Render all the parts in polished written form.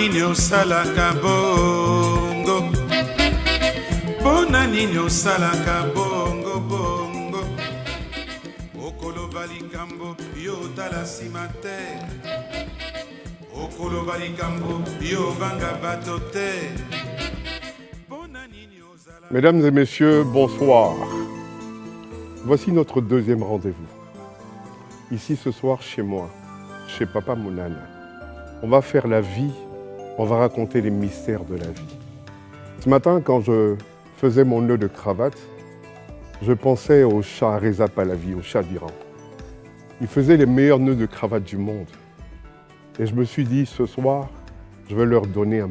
nini osalaka bongo mpona nini osalaka bongo bongo okoloba likambo yo tala nsima te okoloba likambo yo banga bato te. Mesdames et messieurs, bonsoir. Voici notre deuxième rendez-vous. Ici ce soir chez moi, chez Papa Mounana. On va faire la vie, on va raconter les mystères de la vie. Ce matin, quand je faisais mon nœud de cravate, je pensais au Shah Reza Pahlavi, au Shah d'Iran. Il faisait les meilleurs nœuds de cravate du monde. Et je me suis dit, ce soir, je vais leur donner un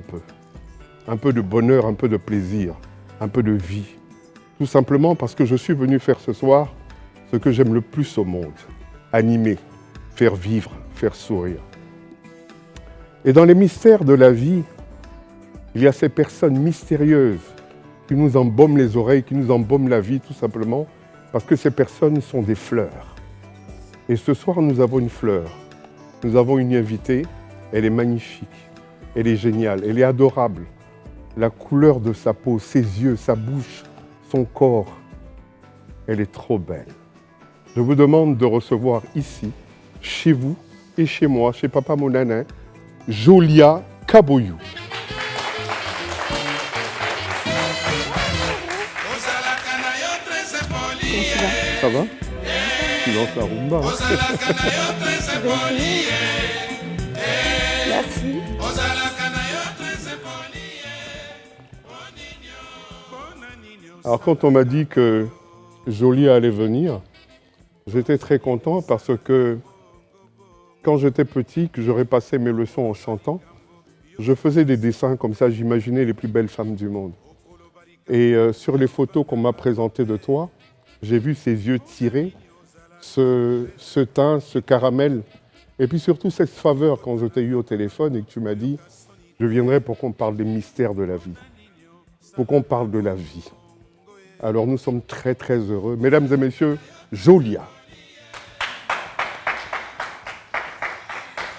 peu de bonheur, un peu de plaisir, un peu de vie. Tout simplement parce que je suis venu faire ce soir ce que j'aime le plus au monde, animer, faire vivre, faire sourire. Et dans les mystères de la vie, il y a ces personnes mystérieuses qui nous embaument les oreilles, qui nous embaument la vie tout simplement parce que ces personnes sont des fleurs. Et ce soir, nous avons une fleur. Nous avons une invitée, elle est magnifique, elle est géniale, elle est adorable. La couleur de sa peau, ses yeux, sa bouche, son corps, elle est trop belle. Je vous demande de recevoir ici, chez vous et chez moi, chez Papa Mounana, Jolia Kaboyou. Ça va? Tu lances la rumba. Merci. Alors quand on m'a dit que Jolia allait venir, j'étais très content parce que quand j'étais petit, que j'aurais passé mes leçons en chantant, je faisais des dessins comme ça, j'imaginais les plus belles femmes du monde. Et sur les photos qu'on m'a présentées de toi, j'ai vu ces yeux tirés, ce teint, ce caramel, et puis surtout cette faveur quand je t'ai eu au téléphone et que tu m'as dit « Je viendrai pour qu'on parle des mystères de la vie, pour qu'on parle de la vie ». Alors nous sommes très très heureux. Mesdames et messieurs, Jolia.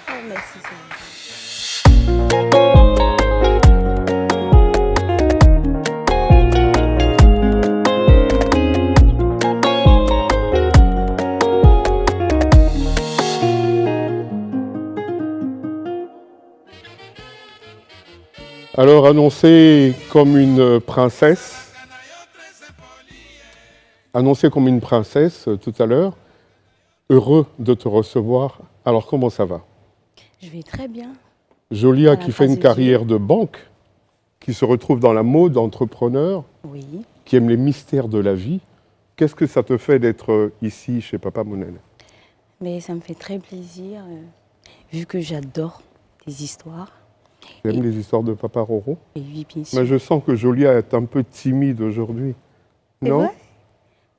Oh, merci. Alors annoncée comme une princesse, tout à l'heure, heureux de te recevoir. Alors comment ça va? Je vais très bien. Jolia qui fait une carrière de banque, qui se retrouve dans la mode, entrepreneur, Oui. qui aime les mystères de la vie. Qu'est-ce que ça te fait d'être ici chez Papa Mounana? Mais ça me fait très plaisir, vu que j'adore les histoires. Tu aimes les histoires de Papa Roro? Et oui, bien sûr. Mais je sens que Jolia est un peu timide aujourd'hui. C'est Non? vrai?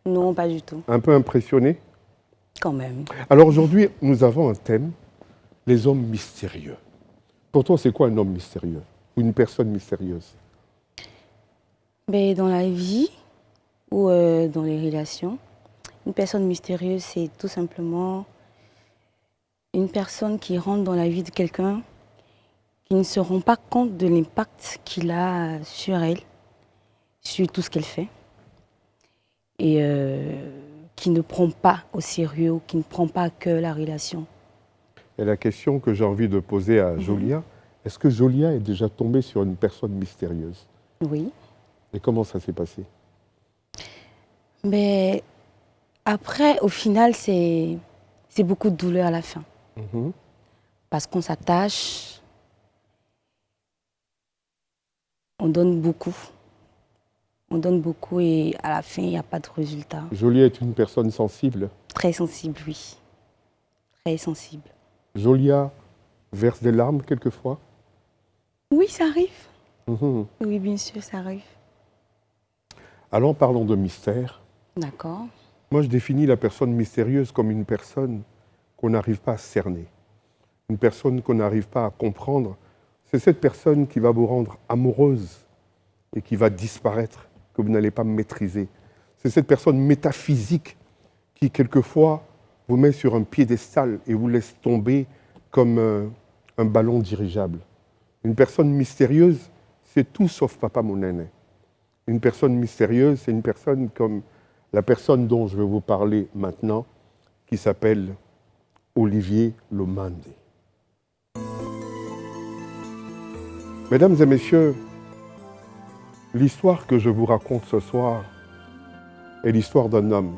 Non, pas du tout. Un peu impressionnée? Quand même. Alors aujourd'hui, nous avons un thème, les hommes mystérieux. Pour toi, c'est quoi un homme mystérieux? Ou une personne mystérieuse? Mais dans la vie ou dans les relations, une personne mystérieuse, c'est tout simplement une personne qui rentre dans la vie de quelqu'un qui ne se rend pas compte de l'impact qu'il a sur elle, sur tout ce qu'elle fait, et qui ne prend pas au sérieux, ou qui ne prend pas à cœur la relation. Et la question que j'ai envie de poser à Jolia, est-ce que Jolia est déjà tombée sur une personne mystérieuse? Oui. Et comment ça s'est passé? Mais après, au final, c'est beaucoup de douleur à la fin. Parce qu'on s'attache, on donne beaucoup. On donne beaucoup et à la fin, il n'y a pas de résultat. Jolia est une personne sensible. Très sensible, oui. Très sensible. Jolia verse des larmes quelquefois? Oui, ça arrive. Oui, bien sûr, ça arrive. Alors parlons de mystère. D'accord. Moi, je définis la personne mystérieuse comme une personne qu'on n'arrive pas à cerner. Une personne qu'on n'arrive pas à comprendre. C'est cette personne qui va vous rendre amoureuse et qui va disparaître, que vous n'allez pas maîtriser. C'est cette personne métaphysique qui, quelquefois, vous met sur un piédestal et vous laisse tomber comme un ballon dirigeable. Une personne mystérieuse, c'est tout sauf Papa Monene. Une personne mystérieuse, c'est une personne comme la personne dont je vais vous parler maintenant, qui s'appelle Olivier Lomande. Mesdames et messieurs, l'histoire que je vous raconte ce soir est l'histoire d'un homme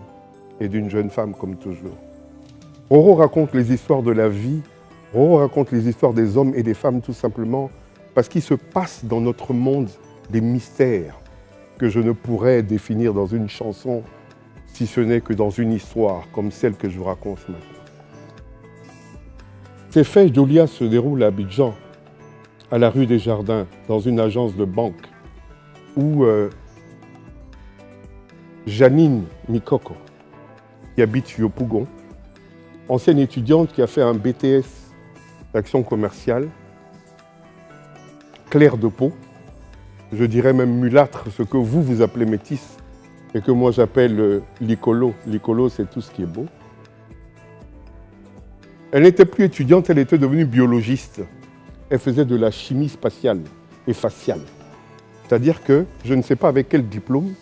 et d'une jeune femme, comme toujours. Roro raconte les histoires de la vie, Roro raconte les histoires des hommes et des femmes tout simplement parce qu'il se passe dans notre monde des mystères que je ne pourrais définir dans une chanson si ce n'est que dans une histoire comme celle que je vous raconte maintenant. Ces faits, Jolia, se déroulent à Abidjan, à la rue des Jardins, dans une agence de banque, où Janine Mikoko, qui habite Yopougon, ancienne étudiante qui a fait un BTS d'action commerciale, claire de peau, je dirais même mulâtre, ce que vous appelez métisse, et que moi j'appelle l'icolo. L'icolo, c'est tout ce qui est beau. Elle n'était plus étudiante, elle était devenue biologiste. Elle faisait de la chimie spatiale et faciale. C'est-à-dire que, je ne sais pas avec quel diplôme,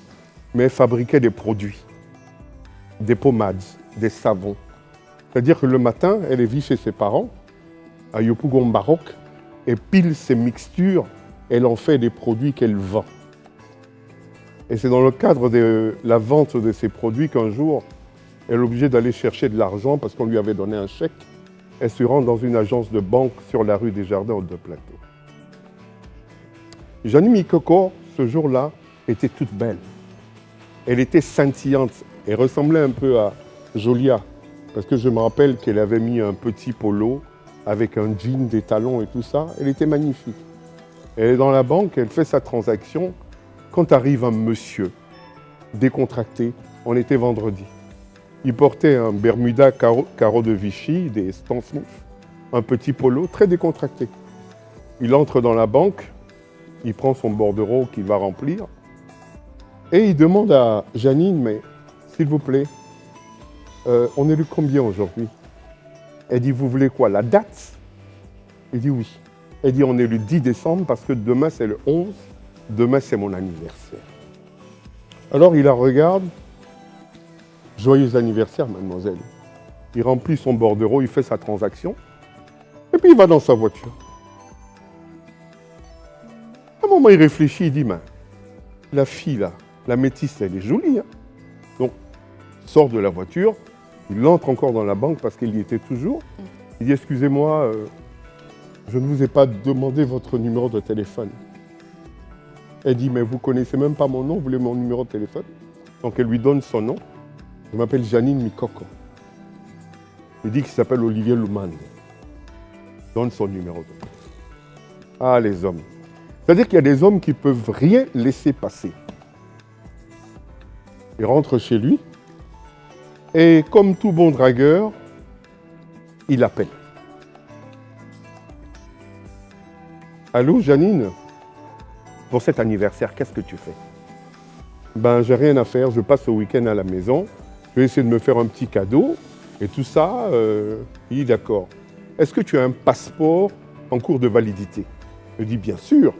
mais elle fabriquait des produits, des pommades, des savons. C'est-à-dire que le matin, elle est venue chez ses parents, à Yopougon, Maroc, et pile ses mixtures, elle en fait des produits qu'elle vend. Et c'est dans le cadre de la vente de ces produits qu'un jour, elle est obligée d'aller chercher de l'argent parce qu'on lui avait donné un chèque. Elle se rend dans une agence de banque sur la rue des Jardins au Deux-Plateaux. Janine Mikoko, ce jour-là, était toute belle. Elle était scintillante. Elle ressemblait un peu à Jolia, parce que je me rappelle qu'elle avait mis un petit polo avec un jean, des talons et tout ça. Elle était magnifique. Elle est dans la banque, elle fait sa transaction. Quand arrive un monsieur décontracté, on était vendredi. Il portait un Bermuda carreau de Vichy, des Stan Smith, un petit polo très décontracté. Il entre dans la banque, il prend son bordereau qu'il va remplir et il demande à Janine, mais s'il vous plaît, on est le combien aujourd'hui? Elle dit, vous voulez quoi, la date? Il dit oui. Elle dit, on est le 10 décembre parce que demain c'est le 11, demain c'est mon anniversaire. Alors il la regarde, joyeux anniversaire mademoiselle. Il remplit son bordereau, il fait sa transaction et puis il va dans sa voiture. À un moment il réfléchit, il dit, mais la fille là, la métisse, elle est jolie. Hein? Donc il sort de la voiture, il entre encore dans la banque parce qu'il y était toujours. Il dit, excusez-moi, je ne vous ai pas demandé votre numéro de téléphone. Elle dit, mais vous ne connaissez même pas mon nom, vous voulez mon numéro de téléphone? Donc elle lui donne son nom. Je m'appelle Janine Mikoko. Il dit qu'il s'appelle Olivier Lomande. Donne son numéro de téléphone. Ah, les hommes. C'est-à-dire qu'il y a des hommes qui ne peuvent rien laisser passer. Il rentre chez lui et comme tout bon dragueur, il appelle. Allô, Janine? Pour cet anniversaire, qu'est-ce que tu fais? Ben, j'ai rien à faire, je passe le week-end à la maison, je vais essayer de me faire un petit cadeau, et tout ça, il dit d'accord. Est-ce que tu as un passeport en cours de validité? Je dis bien sûr.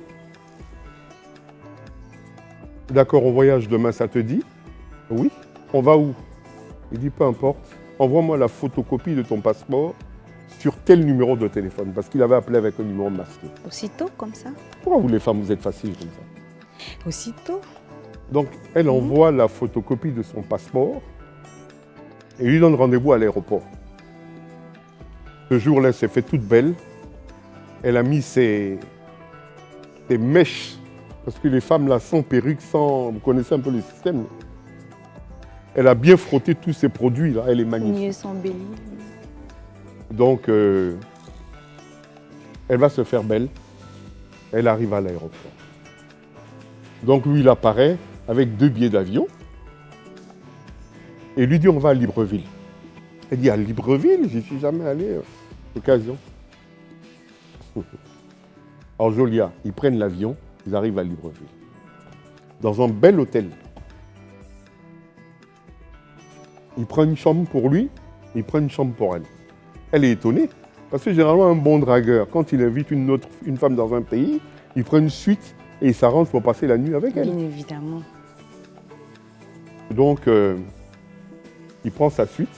D'accord, on voyage demain, ça te dit? Oui. On va où? Il dit peu importe, envoie-moi la photocopie de ton passeport sur tel numéro de téléphone, parce qu'il avait appelé avec un numéro masqué. Aussitôt, comme ça? Pourquoi vous les femmes, vous êtes faciles comme ça? Aussitôt. Donc, elle envoie la photocopie de son passeport et lui donne rendez-vous à l'aéroport. Ce jour-là, elle s'est fait toute belle. Elle a mis ses mèches, parce que les femmes là, sans perruque, sans... Vous connaissez un peu le système. Elle a bien frotté tous ses produits, là. Elle est magnifique. Mieux s'embellir. Donc, elle va se faire belle. Elle arrive à l'aéroport. Donc, lui, il apparaît avec 2 billets d'avion. Et lui dit, on va à Libreville. Elle dit, à Libreville? J'y suis jamais allé. Occasion. Alors, Jolia, ils prennent l'avion, ils arrivent à Libreville. Dans un bel hôtel. Il prend une chambre pour lui, il prend une chambre pour elle. Elle est étonnée. Parce que généralement, un bon dragueur, quand il invite une femme dans un pays, il prend une suite et il s'arrange pour passer la nuit avec elle. Bien évidemment. Donc, il prend sa suite,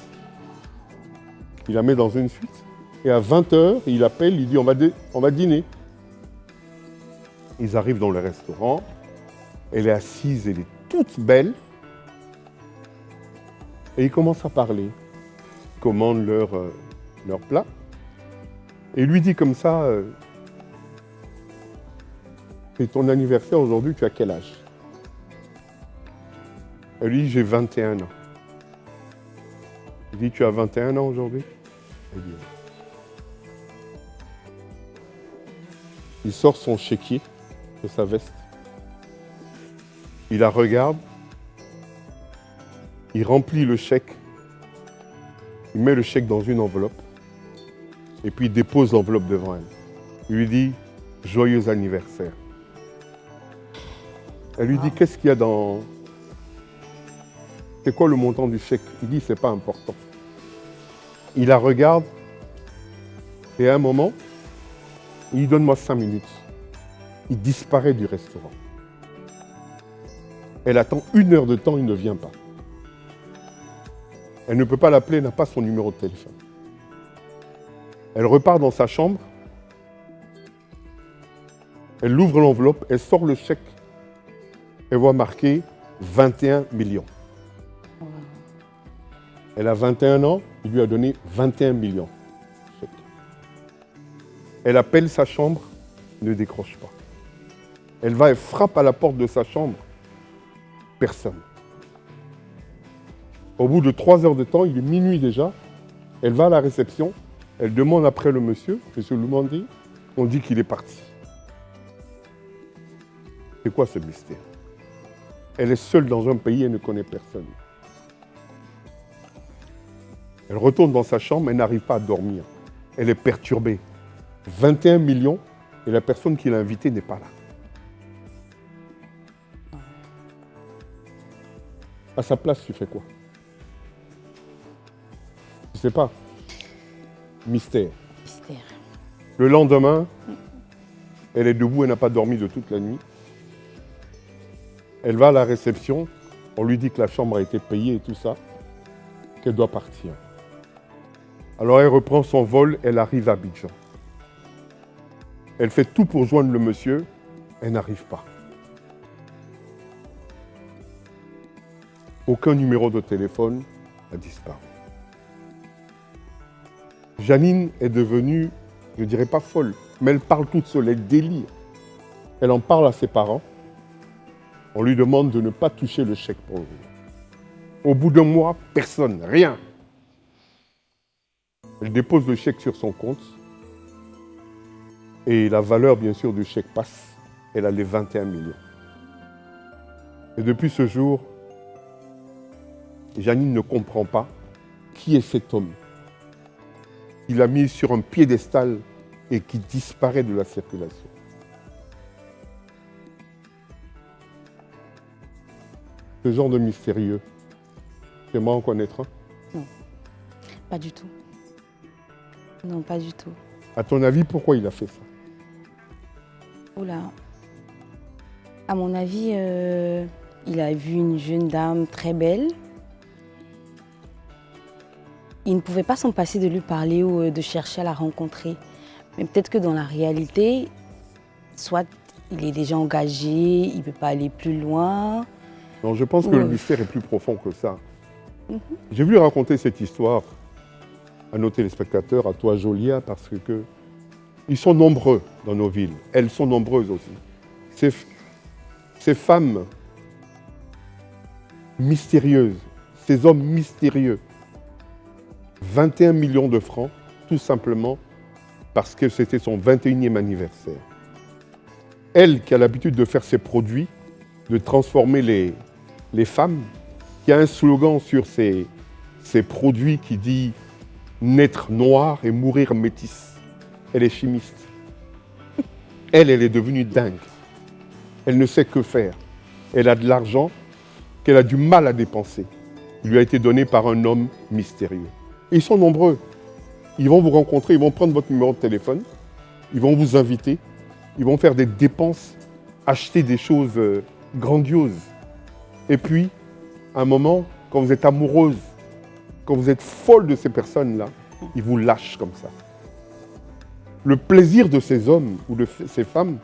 il la met dans une suite, et à 20h, il appelle, il dit on va dîner. Ils arrivent dans le restaurant, elle est assise, elle est toute belle, et ils commencent à parler. Ils commandent leur plat, et il lui dit comme ça, c'est ton anniversaire aujourd'hui, tu as quel âge? Elle lui dit, j'ai 21 ans. Il dit, tu as 21 ans aujourd'hui? Elle dit, oui. Il sort son chéquier de sa veste. Il la regarde. Il remplit le chèque. Il met le chèque dans une enveloppe. Et puis il dépose l'enveloppe devant elle. Il lui dit, joyeux anniversaire. Elle lui dit, qu'est-ce qu'il y a dans... C'est quoi le montant du chèque? Il dit, c'est pas important. Il la regarde et à un moment, il dit, donne-moi 5 minutes. Il disparaît du restaurant. Elle attend 1 heure de temps, il ne vient pas. Elle ne peut pas l'appeler, elle n'a pas son numéro de téléphone. Elle repart dans sa chambre. Elle ouvre l'enveloppe, elle sort le chèque. Elle voit marqué 21 millions. Elle a 21 ans, il lui a donné 21 millions. Elle appelle sa chambre, ne décroche pas. Elle va et frappe à la porte de sa chambre. Personne. Au bout de 3 heures de temps, il est minuit déjà. Elle va à la réception, elle demande après le monsieur. Monsieur Lumandi, on dit qu'il est parti. C'est quoi ce mystère? Elle est seule dans un pays, elle ne connaît personne. Elle retourne dans sa chambre, elle n'arrive pas à dormir. Elle est perturbée. 21 millions et la personne qui l'a invitée n'est pas là. À sa place, tu fais quoi? Je ne sais pas. Mystère. Mystère. Le lendemain, elle est debout, elle n'a pas dormi de toute la nuit. Elle va à la réception, on lui dit que la chambre a été payée et tout ça, qu'elle doit partir. Alors elle reprend son vol, elle arrive à Abidjan. Elle fait tout pour joindre le monsieur, elle n'arrive pas. Aucun numéro de téléphone a disparu. Janine est devenue, je ne dirais pas folle, mais elle parle toute seule, elle délire. Elle en parle à ses parents. On lui demande de ne pas toucher le chèque pour le moment. Au bout d'un mois, personne, rien. Elle dépose le chèque sur son compte. Et la valeur, bien sûr, du chèque passe. Elle a les 21 millions. Et depuis ce jour, Janine ne comprend pas qui est cet homme. Il l'a mis sur un piédestal et qui disparaît de la circulation. Ce genre de mystérieux, tu aimerais en connaître un? Non, pas du tout. Non, pas du tout. À ton avis, pourquoi il a fait ça? Oula. À mon avis, il a vu une jeune dame très belle. Il ne pouvait pas s'en passer de lui parler ou de chercher à la rencontrer. Mais peut-être que dans la réalité, soit il est déjà engagé, il ne peut pas aller plus loin. Non, je pense que le mystère est plus profond que ça. J'ai voulu raconter cette histoire à nos téléspectateurs, à toi Jolia, parce que ils sont nombreux dans nos villes. Elles sont nombreuses aussi. Ces femmes mystérieuses, ces hommes mystérieux, 21 millions de francs, tout simplement parce que c'était son 21e anniversaire. Elle qui a l'habitude de faire ses produits, de transformer les femmes, qui a un slogan sur ses produits qui dit « naître noir et mourir métisse ». Elle est chimiste. Elle est devenue dingue. Elle ne sait que faire. Elle a de l'argent qu'elle a du mal à dépenser. Il lui a été donné par un homme mystérieux. Ils sont nombreux. Ils vont vous rencontrer, ils vont prendre votre numéro de téléphone, ils vont vous inviter, ils vont faire des dépenses, acheter des choses grandioses. Et puis, à un moment, quand vous êtes amoureuse, quand vous êtes folle de ces personnes-là, ils vous lâchent comme ça. Le plaisir de ces hommes ou de ces femmes,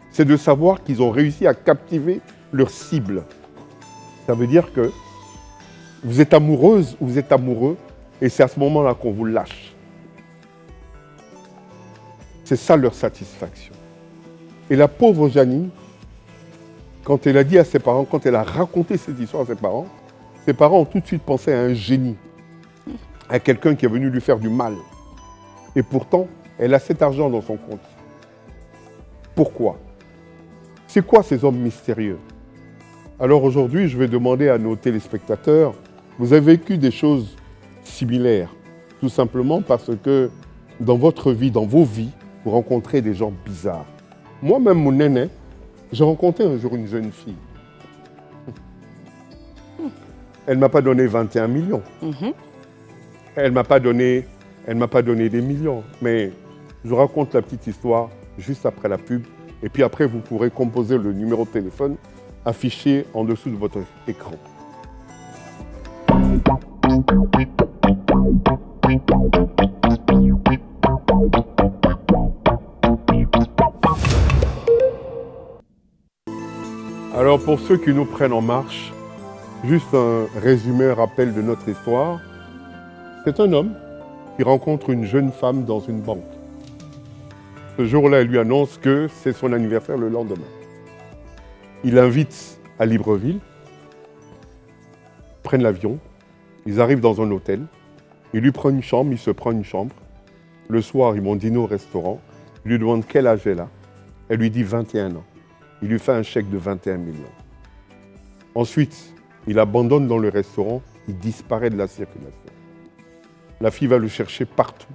c'est de savoir qu'ils ont réussi à captiver leur cible. Ça veut dire que vous êtes amoureuse ou vous êtes amoureux, et c'est à ce moment-là qu'on vous lâche. C'est ça leur satisfaction. Et la pauvre Janine, quand elle a dit à ses parents, quand elle a raconté cette histoire à ses parents ont tout de suite pensé à un génie, à quelqu'un qui est venu lui faire du mal. Et pourtant, elle a cet argent dans son compte. Pourquoi? C'est quoi ces hommes mystérieux? Alors aujourd'hui, je vais demander à nos téléspectateurs, vous avez vécu des choses similaires, tout simplement parce que dans votre vie, dans vos vies, vous rencontrez des gens bizarres. Moi-même, mon aîné, j'ai rencontré un jour une jeune fille. Elle ne m'a pas donné 21 millions. Elle ne m'a pas donné des millions. Mais je vous raconte la petite histoire juste après la pub. Et puis après, vous pourrez composer le numéro de téléphone affiché en dessous de votre écran. Alors pour ceux qui nous prennent en marche, juste un résumé, un rappel de notre histoire. C'est un homme qui rencontre une jeune femme dans une banque. Ce jour-là, elle lui annonce que c'est son anniversaire le lendemain. Il l'invite à Libreville, prennent l'avion, ils arrivent dans un hôtel, il lui prend une chambre, il se prend une chambre. Le soir, ils vont dîner au restaurant, il lui demande quel âge elle a. Elle lui dit 21 ans. Il lui fait un chèque de 21 millions. Ensuite, il abandonne dans le restaurant, il disparaît de la circulation. La fille va le chercher partout,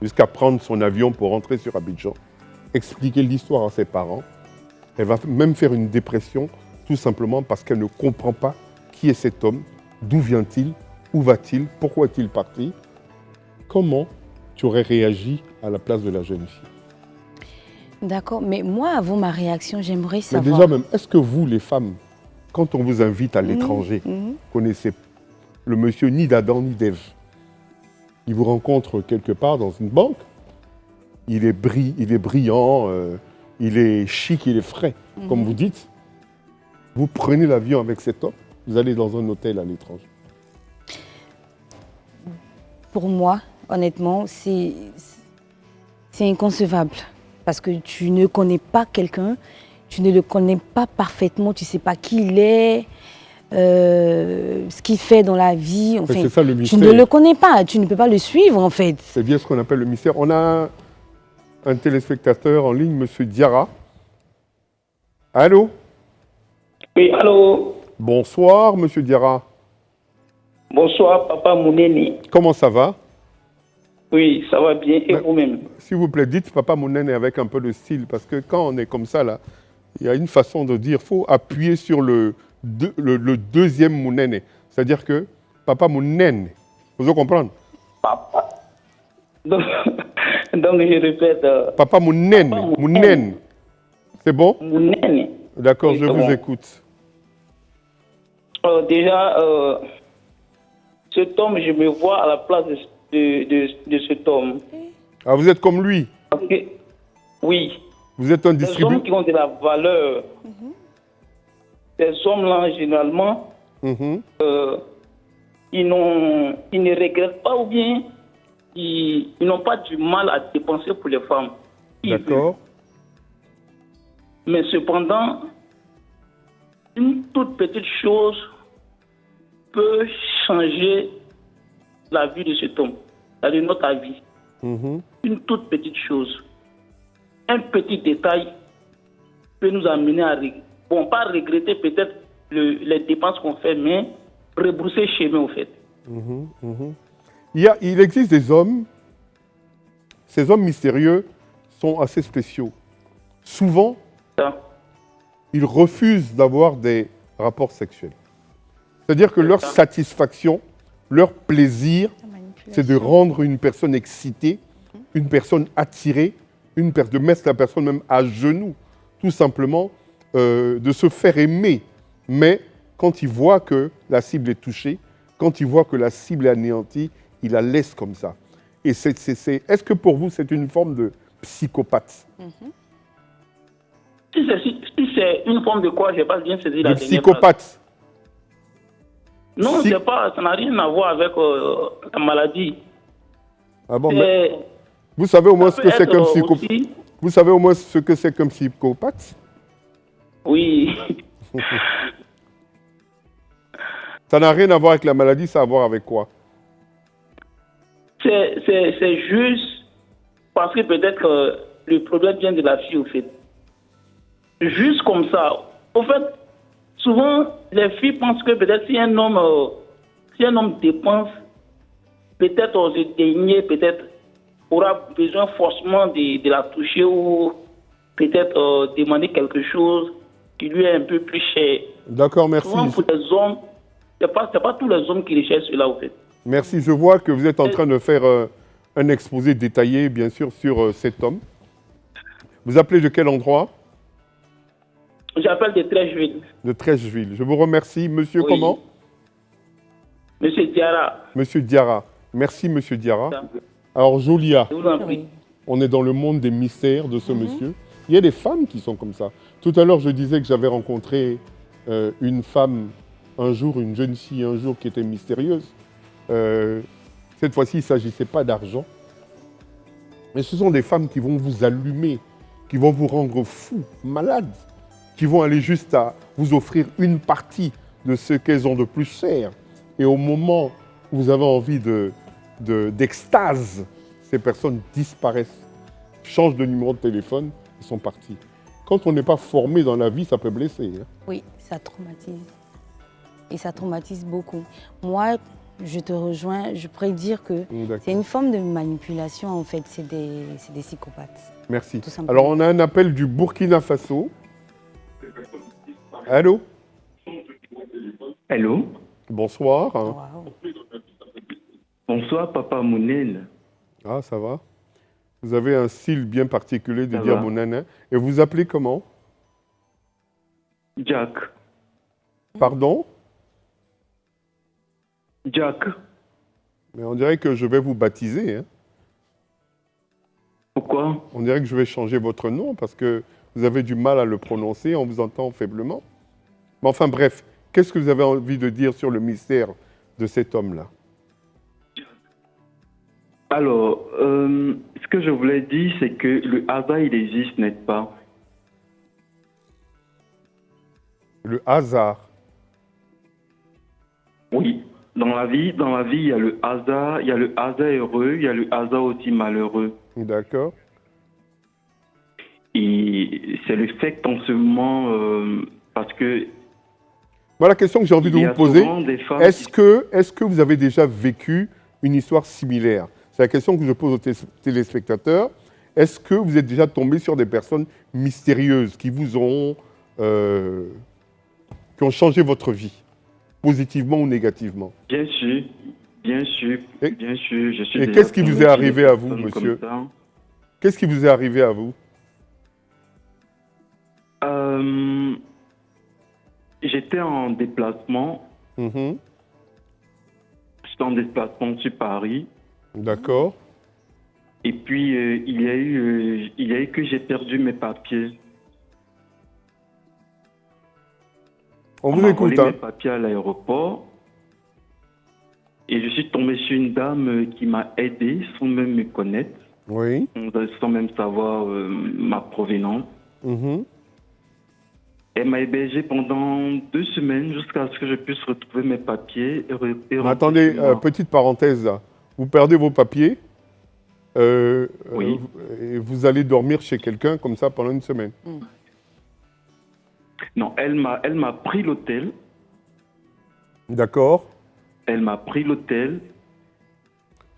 jusqu'à prendre son avion pour rentrer sur Abidjan, expliquer l'histoire à ses parents. Elle va même faire une dépression, tout simplement parce qu'elle ne comprend pas qui est cet homme, d'où vient-il, où va-t-il, pourquoi est-il parti. Comment tu aurais réagi à la place de la jeune fille? D'accord, mais moi, avant ma réaction, j'aimerais Mais savoir... déjà même, est-ce que vous, les femmes, quand on vous invite à l'étranger, connaissez le monsieur ni d'Adam ni d'Ève? Il vous rencontre quelque part dans une banque, il est brillant, il est chic, il est frais, comme vous dites. Vous prenez l'avion avec cet homme, vous allez dans un hôtel à l'étranger. Pour moi, honnêtement, c'est inconcevable. Parce que tu ne connais pas quelqu'un, tu ne le connais pas parfaitement, tu ne sais pas qui il est, ce qu'il fait dans la vie. Enfin, c'est ça le mystère. Tu ne le connais pas, tu ne peux pas le suivre en fait. C'est bien ce qu'on appelle le mystère. On a un téléspectateur en ligne, monsieur Diarra. Allô? Oui, allô? Bonsoir, monsieur Diarra. Bonsoir, papa Mouneni. Comment ça va? Oui, ça va bien. Et vous-même? S'il vous plaît, dites papa Mounene avec un peu de style, parce que quand on est comme ça, là, il y a une façon de dire, il faut appuyer sur le deuxième Mounene. C'est-à-dire que papa Mounene, vous comprenez? Papa. Donc je répète. Papa Mounene, Mounene. C'est bon? Mouneni. D'accord, oui, je vous écoute. Déjà, cet homme, je me vois à la place de cet homme. Ah, vous êtes comme lui? Parce que, oui. Vous êtes un Des distributeur? hommes qui ont de la valeur. Ces hommes-là, généralement, ils ne regrettent pas ou bien ils n'ont pas du mal à dépenser pour les femmes. D'accord. Mais cependant, une toute petite chose peut changer la vie de cet homme, c'est-à-dire notre vie. Une toute petite chose. Un petit détail peut nous amener à, pas regretter peut-être les dépenses qu'on fait, mais rebrousser chemin au fait. Il existe des hommes, ces hommes mystérieux sont assez spéciaux. Souvent, ils refusent d'avoir des rapports sexuels. C'est-à-dire que leur satisfaction, leur plaisir c'est de rendre une personne excitée, une personne attirée, de mettre la personne même à genoux, tout simplement, de se faire aimer. Mais quand il voit que la cible est touchée, quand il voit que la cible est anéantie, il la laisse comme ça. Et est-ce que pour vous, c'est une forme de psychopathe? Si c'est une forme de quoi, je n'ai pas bien saisi la De dernière psychopathe. phrase. Non, Si- ça n'a rien à voir avec la maladie. Ah bon, C'est- mais vous savez au moins ça ce que peut c'est qu'un être psychopathe? aussi- Vous savez au moins ce que c'est qu'un psychopathe? Oui. Ça n'a rien à voir avec la maladie, ça a à voir avec quoi? C'est juste parce que peut-être que le problème vient de la fille, au fait. Juste comme ça. Au fait, souvent, les filles pensent que peut-être si un homme dépense, peut-être ce dernier, peut-être, aura besoin forcément de la toucher ou peut-être demander quelque chose qui lui est un peu plus cher. D'accord, merci. Souvent, pour les hommes, c'est pas tous les hommes qui recherchent cela, au fait. Merci. Je vois que vous êtes en train de faire un exposé détaillé, bien sûr, sur cet homme. Vous appelez de quel endroit? J'appelle de Trècheville. De Trècheville. Je vous remercie. Monsieur Oui. comment? Monsieur Diarra. Monsieur Diarra. Merci, monsieur Diarra. Alors, Jolia, Je vous en prie. Oui. on est dans le monde des mystères de ce monsieur. Il y a des femmes qui sont comme ça. Tout à l'heure, je disais que j'avais rencontré une femme un jour, une jeune fille un jour qui était mystérieuse. Cette fois-ci, il ne s'agissait pas d'argent. Mais ce sont des femmes qui vont vous allumer, qui vont vous rendre fou, malade, qui vont aller juste à vous offrir une partie de ce qu'elles ont de plus cher. Et au moment où vous avez envie d'extase, ces personnes disparaissent, changent de numéro de téléphone et sont parties. Quand on n'est pas formé dans la vie, ça peut blesser. Hein. Oui, ça traumatise. Et ça traumatise beaucoup. Moi, je te rejoins, je pourrais dire que D'accord. c'est une forme de manipulation, en fait. C'est des psychopathes. Merci. Tout simplement. Alors, on a un appel du Burkina Faso. Allô? Allô? Bonsoir. Waouh. Bonsoir, Papa Mounel. Ah, ça va? Vous avez un style bien particulier de Ça dire va. mon nana. Et vous appelez comment? Jack. Pardon? Jack. Mais on dirait que je vais vous baptiser. Hein. Pourquoi? On dirait que je vais changer votre nom parce que vous avez du mal à le prononcer, on vous entend faiblement. Mais enfin bref, qu'est-ce que vous avez envie de dire sur le mystère de cet homme-là? Alors, ce que je voulais dire, c'est que le hasard, il existe, n'est-ce pas? Le hasard. Oui. Dans la vie, il y a le hasard heureux, il y a le hasard aussi malheureux. D'accord. Et c'est le fait qu'en ce moment, parce que Voilà la question que j'ai envie de il y vous a poser. souvent des femmes Est-ce que vous avez déjà vécu une histoire similaire? C'est la question que je pose aux téléspectateurs. Est-ce que vous êtes déjà tombé sur des personnes mystérieuses qui vous ont, qui ont changé votre vie, positivement ou négativement? Bien sûr, Et- bien sûr, je suis et déjà qu'est-ce qui vous tombé est sur arrivé des à vous, personnes monsieur? comme ça. Qu'est-ce qui vous est arrivé à vous? J'étais en déplacement. Mhm. J'étais en déplacement sur Paris. D'accord. Et puis, il y a eu que j'ai perdu mes papiers. On vous m'a écoute. volé Hein. mes papiers à l'aéroport. Et je suis tombé sur une dame qui m'a aidé sans même me connaître, Oui. sans même savoir ma provenance. Mhm. Elle m'a hébergé pendant 2 semaines jusqu'à ce que je puisse retrouver mes papiers et Mais rentrer attendez, chez moi. petite parenthèse là. Vous perdez vos papiers Oui. Et vous allez dormir chez quelqu'un comme ça pendant une semaine. Non, elle m'a pris l'hôtel. D'accord. Elle m'a pris l'hôtel.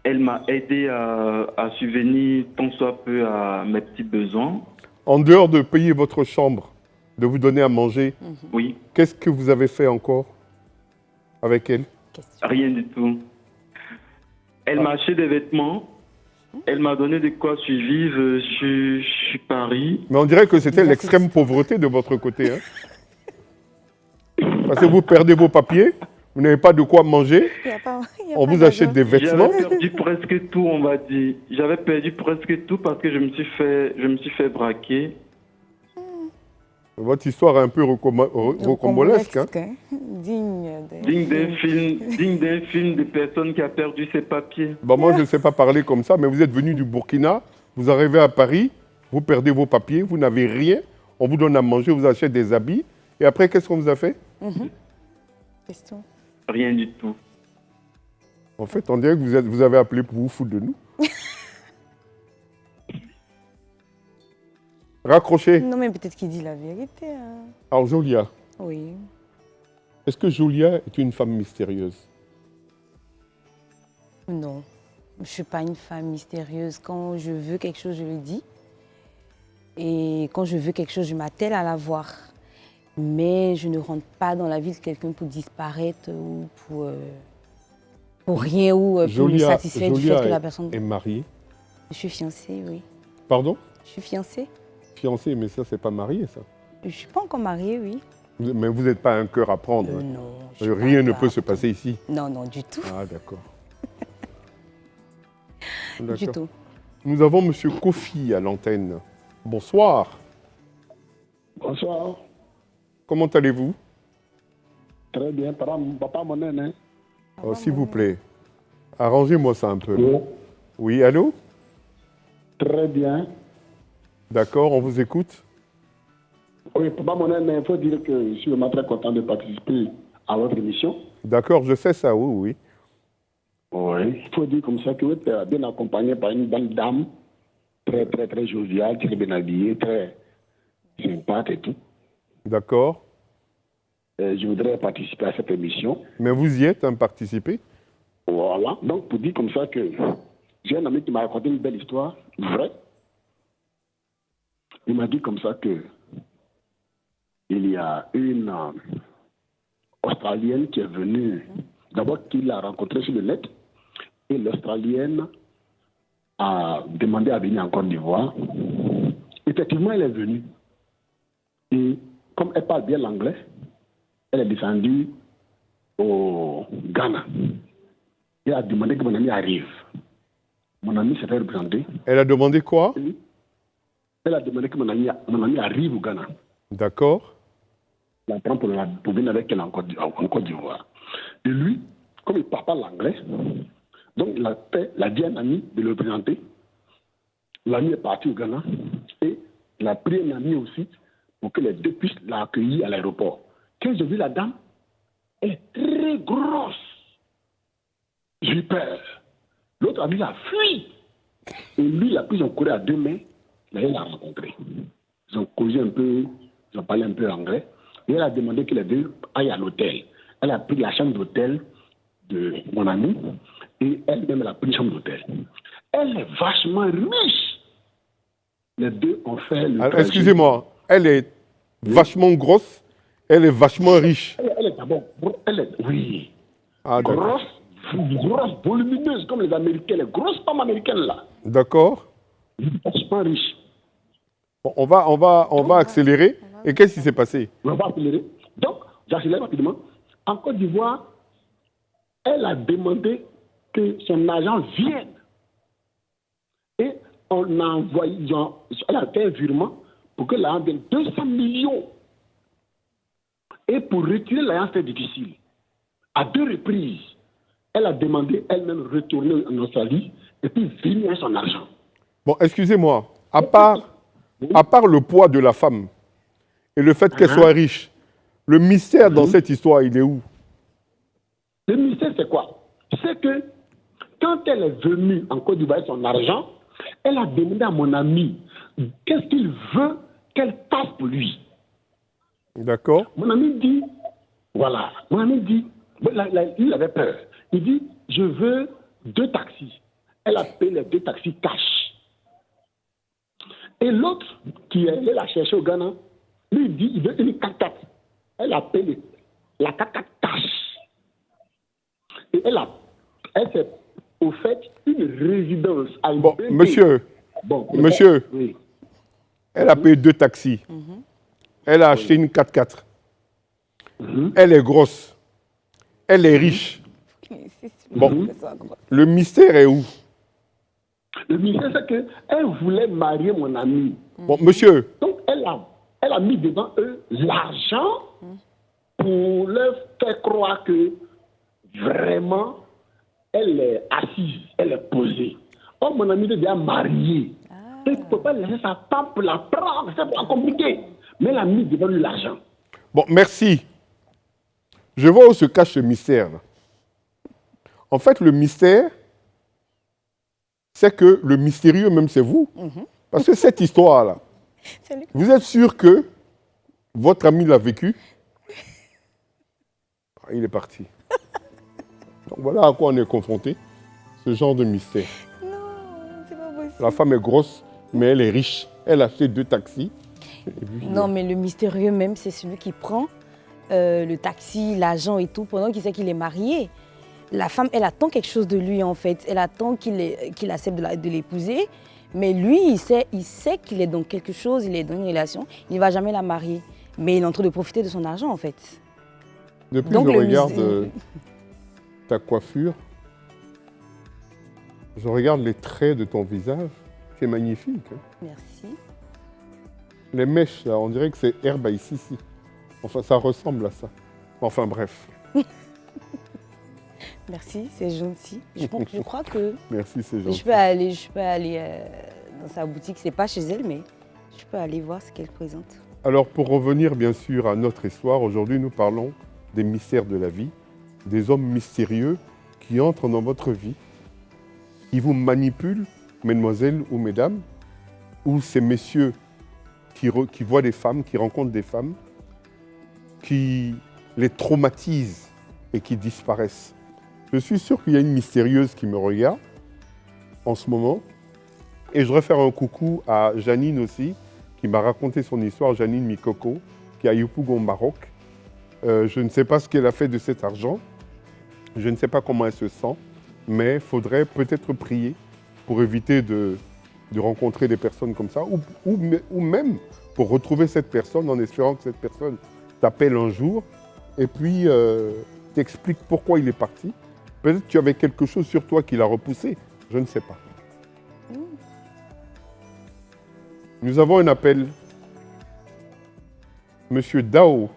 Elle m'a aidé à subvenir tant soit peu à mes petits besoins. En dehors de payer votre chambre, de vous donner à manger, Oui, qu'est-ce que vous avez fait encore avec elle? Question. rien du tout. Elle m'a acheté des vêtements. Elle m'a donné de quoi vivre sur Paris. Mais on dirait que c'était l'extrême pauvreté de votre côté. Hein. Parce que vous perdez vos papiers, vous n'avez pas de quoi manger, on vous achète des vêtements. J'avais perdu presque tout, on va dire. J'avais perdu presque tout parce que je me suis fait braquer. Votre histoire est un peu rocambolesque. Hein. Digne D'un film de personne qui a perdu ses papiers. Bon, moi, je ne sais pas parler comme ça, mais vous êtes venu du Burkina, vous arrivez à Paris, vous perdez vos papiers, vous n'avez rien, on vous donne à manger, vous achetez des habits, et après, qu'est-ce qu'on vous a fait? Question. Rien du tout. En fait, on dirait que vous avez appelé pour vous foutre de nous. Raccrochez. Non, mais peut-être qu'il dit la vérité. Hein. Alors, Julia, Oui. est-ce que Julia est une femme mystérieuse? Non. Je ne suis pas une femme mystérieuse. Quand je veux quelque chose, je le dis. Et quand je veux quelque chose, je m'attelle à l'avoir. Mais je ne rentre pas dans la vie de quelqu'un pour disparaître ou pour rien ou pour me satisfaire du fait que la personne... est mariée. Je suis fiancée, oui. Pardon? Je suis fiancée. Fiancée, mais ça, c'est pas marié, ça. Je ne suis pas encore mariée, oui. Mais vous n'êtes pas un cœur à prendre. Hein. Non. je suis Rien pas ne encore- peut se passer ici. Non, non, du tout. Ah, d'accord. Du D'accord. tout. Nous avons M. Kofi à l'antenne. Bonsoir. Bonsoir. Comment allez-vous? Très bien. Papa Monen, Oh, s'il vous plaît, arrangez-moi ça un peu. Oui. Oui, allô? Très bien. D'accord, on vous écoute. Oui, Papa Monen, il faut dire que je suis vraiment très content de participer à votre émission. D'accord, je sais ça, oui, oui. Oui. Il faut dire comme ça que vous êtes bien accompagné par une bonne dame, très, très, très joviale, très bien habillée, très sympathique et tout. D'accord. Je voudrais participer à cette émission. Mais vous y êtes, hein, participé? Voilà. Donc, pour dire comme ça que j'ai un ami qui m'a raconté une belle histoire, vraie. Il m'a dit comme ça que il y a une Australienne qui est venue, d'abord qu'il a rencontrée sur le net, et l'Australienne a demandé à venir en Côte d'Ivoire. Effectivement, elle est venue. Et comme elle parle bien l'anglais, elle est descendue au Ghana. Elle a demandé que mon ami arrive. Mon ami s'est fait représenter. Elle a demandé quoi? Elle a demandé que mon ami arrive au Ghana. D'accord. La prend pour venir avec elle en Côte d'Ivoire. Et lui, comme il ne parle pas l'anglais, donc il a dit à un ami de le présenter. L'ami est parti au Ghana et il a pris un ami aussi pour que les deux puissent l'accueillir à l'aéroport. Quand j'ai vu la dame, elle est très grosse. J'ai eu peur. L'autre ami a fui. Et lui, il a pris son courrier à deux mains. Là, il l'a rencontré. Ils ont causé un peu, ils ont parlé un peu anglais. Et elle a demandé que les deux aillent à l'hôtel. Elle a pris la chambre d'hôtel de mon ami et elle-même, elle a pris une chambre d'hôtel. Elle est vachement riche. Les deux ont fait le Alors, trajet. excusez-moi, elle est vachement grosse, elle est vachement riche. Elle est d'abord, oui, Ah, d'accord. grosse, volumineuse comme les Américains, les grosses femmes américaines là. D'accord. Vachement riche. Bon, on va accélérer. Et qu'est-ce qui s'est passé? On va accélérer. Donc, j'accélère rapidement. En Côte d'Ivoire, elle a demandé que son agent vienne. Et on a envoyé, elle a fait un virement pour que l'agent vienne 200 millions. Et pour retirer l'agent, c'est difficile. À deux reprises, elle a demandé elle-même de retourner en Australie et puis venir son argent. Bon, excusez-moi, à part le poids de la femme et le fait qu'elle soit riche, le mystère dans cette histoire, il est où? Le mystère, c'est quoi? C'est que quand elle est venue en Côte d'Ivoire avec son argent, elle a demandé à mon ami qu'est-ce qu'il veut qu'elle fasse pour lui. D'accord. Mon ami dit, voilà, mon ami dit, il avait peur. Il dit, je veux 2 taxis. Elle a payé les 2 taxis cash. Et l'autre, qui est allé la chercher au Ghana, lui dit, il veut une 4x4. Elle a payé la 4x4 cash. Et elle s'est au fait une résidence à Bon, BP. monsieur, Bon, monsieur, oui. elle a payé 2 taxis. Elle a acheté une 4x4. Elle est grosse. Elle est riche. Bon, le mystère est où? Le mystère, c'est qu'elle voulait marier mon ami. Bon, monsieur, Donc, elle a mis devant eux l'argent pour leur faire croire que vraiment, elle est assise, elle est posée. Or, mon ami est déjà marié. Il ne peut pas laisser sa femme pour la prendre, c'est pas compliqué. Mais elle a mis devant lui l'argent. bon, merci. Je vois où se cache ce mystère. Là. En fait, le mystère, c'est que le mystérieux même, c'est vous. Parce que cette histoire-là, vous êtes sûr que votre ami l'a vécu? Ah, il est parti. Donc voilà à quoi on est confronté, ce genre de mystère. Non, c'est pas possible. La femme est grosse, mais elle est riche. Elle a acheté 2 taxis. Et puis, Non, mais le mystérieux même, c'est celui qui prend le taxi, l'agent et tout, pendant qu'il sait qu'il est marié. La femme, elle attend quelque chose de lui, en fait. Elle attend qu'il accepte de l'épouser. Mais lui, il sait qu'il est dans quelque chose, il est dans une relation. Il ne va jamais la marier. Mais il est en train de profiter de son argent, en fait. depuis Donc, je le regarde ta coiffure, je regarde les traits de ton visage. C'est magnifique. Hein. Merci. Les mèches, là, on dirait que c'est herbe à ici. Enfin, ça ressemble à ça. Enfin, bref. Merci, c'est gentil. Je crois que Merci, c'est gentil. je peux aller dans sa boutique. C'est pas chez elle, mais je peux aller voir ce qu'elle présente. Alors, pour revenir bien sûr à notre histoire, aujourd'hui, nous parlons des mystères de la vie, des hommes mystérieux qui entrent dans votre vie, qui vous manipulent, mesdemoiselles ou mesdames, ou ces messieurs qui voient des femmes, qui rencontrent des femmes, qui les traumatisent et qui disparaissent. Je suis sûr qu'il y a une mystérieuse qui me regarde en ce moment. Et je voudrais faire un coucou à Janine aussi, qui m'a raconté son histoire, Janine Mikoko, qui est à Yopougon, Maroc. Je ne sais pas ce qu'elle a fait de cet argent. Je ne sais pas comment elle se sent, mais il faudrait peut-être prier pour éviter de rencontrer des personnes comme ça, ou même pour retrouver cette personne en espérant que cette personne t'appelle un jour et puis t'explique pourquoi il est parti. Peut-être que tu avais quelque chose sur toi qui l'a repoussé, je ne sais pas. Nous avons un appel. Monsieur Dao.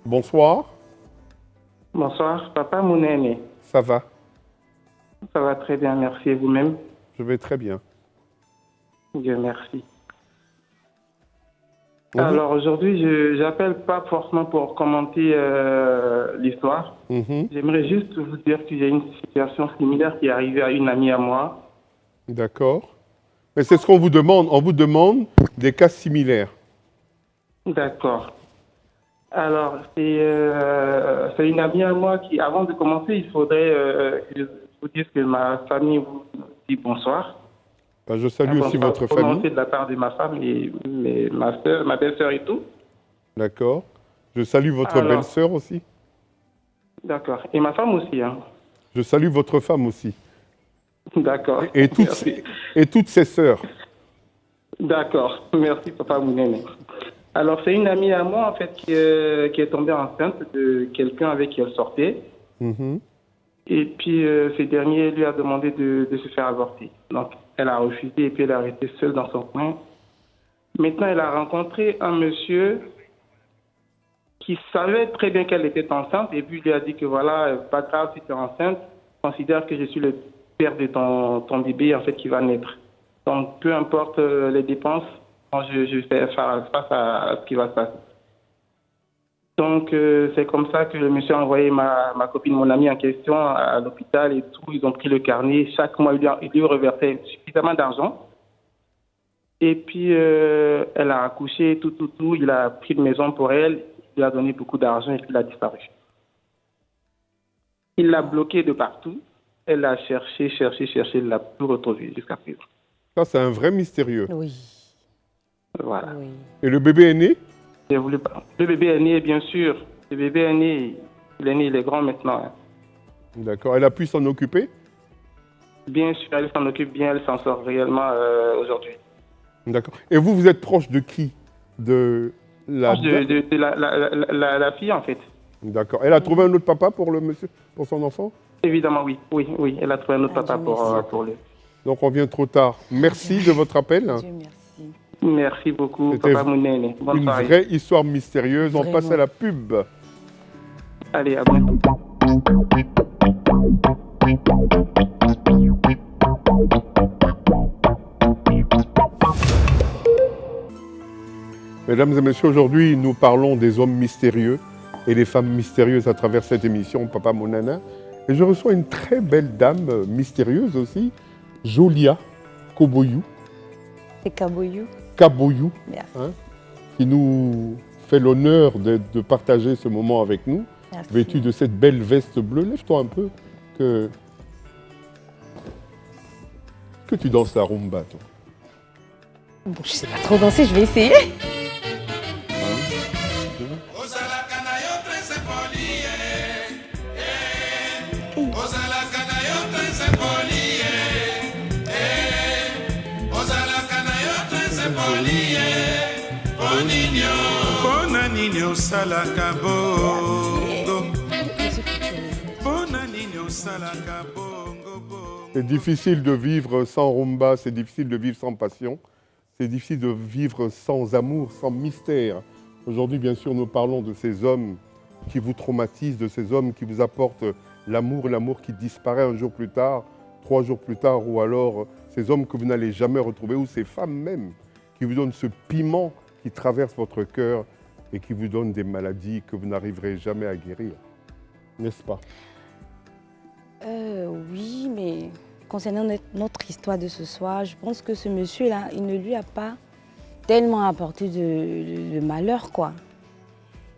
Bonsoir. Bonsoir, papa Mounene. Ça va? Ça va très bien, merci. Et vous-même? Je vais très bien. Dieu merci. Mhm. Alors aujourd'hui, j'appelle pas forcément pour commenter l'histoire. Mhm. J'aimerais juste vous dire qu'il y a une situation similaire qui est arrivée à une amie à moi. D'accord. Mais c'est ce qu'on vous demande. On vous demande des cas similaires. D'accord. Alors, c'est une amie à moi qui, avant de commencer, il faudrait que je vous dise que ma famille vous dit bonsoir. Ben, je salue aussi votre famille. De la part de ma femme et ma soeur, ma belle-sœur et tout. D'accord. Je salue votre Alors. belle-sœur aussi. D'accord. Et ma femme aussi, hein. Je salue votre femme aussi. D'accord. Et toutes ses sœurs. D'accord. Merci, papa Mounene. Alors, c'est une amie à moi, en fait, qui est tombée enceinte de quelqu'un avec qui elle sortait. Mhm. Et puis, ce dernier lui a demandé de se faire avorter. Donc, elle a refusé et puis elle est restée seule dans son coin. Maintenant, elle a rencontré un monsieur qui savait très bien qu'elle était enceinte et puis il lui a dit que voilà, pas grave si tu es enceinte, considère que je suis le père de ton bébé, en fait, qui va naître. Donc, peu importe les dépenses, je fais face à ce qui va se passer. Donc, c'est comme ça que le monsieur a envoyé ma copine, mon amie en question, à l'hôpital et tout. Ils ont pris le carnet. Chaque mois, il lui reversait suffisamment d'argent. Et puis, elle a accouché, tout. Il a pris une maison pour elle. Il lui a donné beaucoup d'argent et puis il a disparu. Il l'a bloqué de partout. Elle a cherché. Il ne l'a plus retrouvé jusqu'à présent. Ça, c'est un vrai mystérieux. Oui. Voilà. Oui. Et le bébé est né? J'ai voulu pas. Le bébé est né, bien sûr. Le bébé est né. Il est né, il est grand maintenant. Hein. D'accord. Elle a pu s'en occuper? Bien sûr, elle s'en occupe bien, elle s'en sort réellement aujourd'hui. D'accord. Et vous, vous êtes proche de qui? De la... De la fille, en fait. D'accord. Elle a trouvé un autre papa pour le monsieur, pour son enfant? Évidemment, oui. Oui, elle a trouvé un autre papa pour lui. Donc on vient trop tard. Merci de votre appel. Dieu merci. Merci beaucoup, C'était Papa Mounene. Bonne une soirée. vraie histoire mystérieuse. On Vraiment. passe à la pub. Allez, à bientôt. Mesdames et messieurs, aujourd'hui, nous parlons des hommes mystérieux et des femmes mystérieuses à travers cette émission, Papa Monana. Et je reçois une très belle dame mystérieuse aussi, Jolia Koboyou. C'est Kaboyou. Kaboyou, Merci. qui nous fait l'honneur de partager ce moment avec nous, Merci. vêtue de cette belle veste bleue. Lève-toi un peu, que tu danses la rumba, toi. Bon, je sais pas trop danser, je vais essayer. Pona nini osalaka bongo. Pona nini osalaka bongo bongo. C'est difficile de vivre sans rumba, c'est difficile de vivre sans passion, c'est difficile de vivre sans amour, sans mystère. Aujourd'hui, bien sûr, nous parlons de ces hommes qui vous traumatisent, de ces hommes qui vous apportent l'amour qui disparaît un jour plus tard, 3 jours plus tard, ou alors ces hommes que vous n'allez jamais retrouver, ou ces femmes même qui vous donnent ce piment qui traverse votre cœur et qui vous donne des maladies que vous n'arriverez jamais à guérir. N'est-ce pas? Oui, mais concernant notre histoire de ce soir, je pense que ce monsieur-là, il ne lui a pas tellement apporté de malheur, quoi.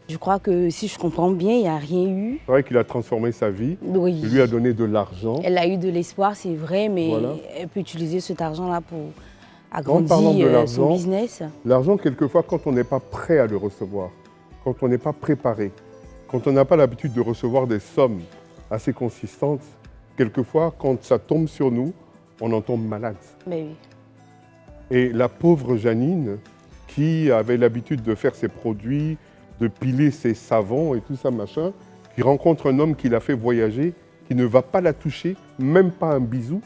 Je crois que si je comprends bien, il n'y a rien eu. C'est vrai qu'il a transformé sa vie, Oui. il lui a donné de l'argent. Elle a eu de l'espoir, c'est vrai, mais Voilà. elle peut utiliser cet argent-là pour parlant de agrandir l'argent, son business. L'argent, quelquefois, quand on n'est pas prêt à le recevoir, quand on n'est pas préparé, quand on n'a pas l'habitude de recevoir des sommes assez consistantes, quelquefois, quand ça tombe sur nous, on en tombe malade. Mais oui. Et la pauvre Janine, qui avait l'habitude de faire ses produits, de piler ses savons et tout ça, machin, qui rencontre un homme qui l'a fait voyager, qui ne va pas la toucher, même pas un bisou,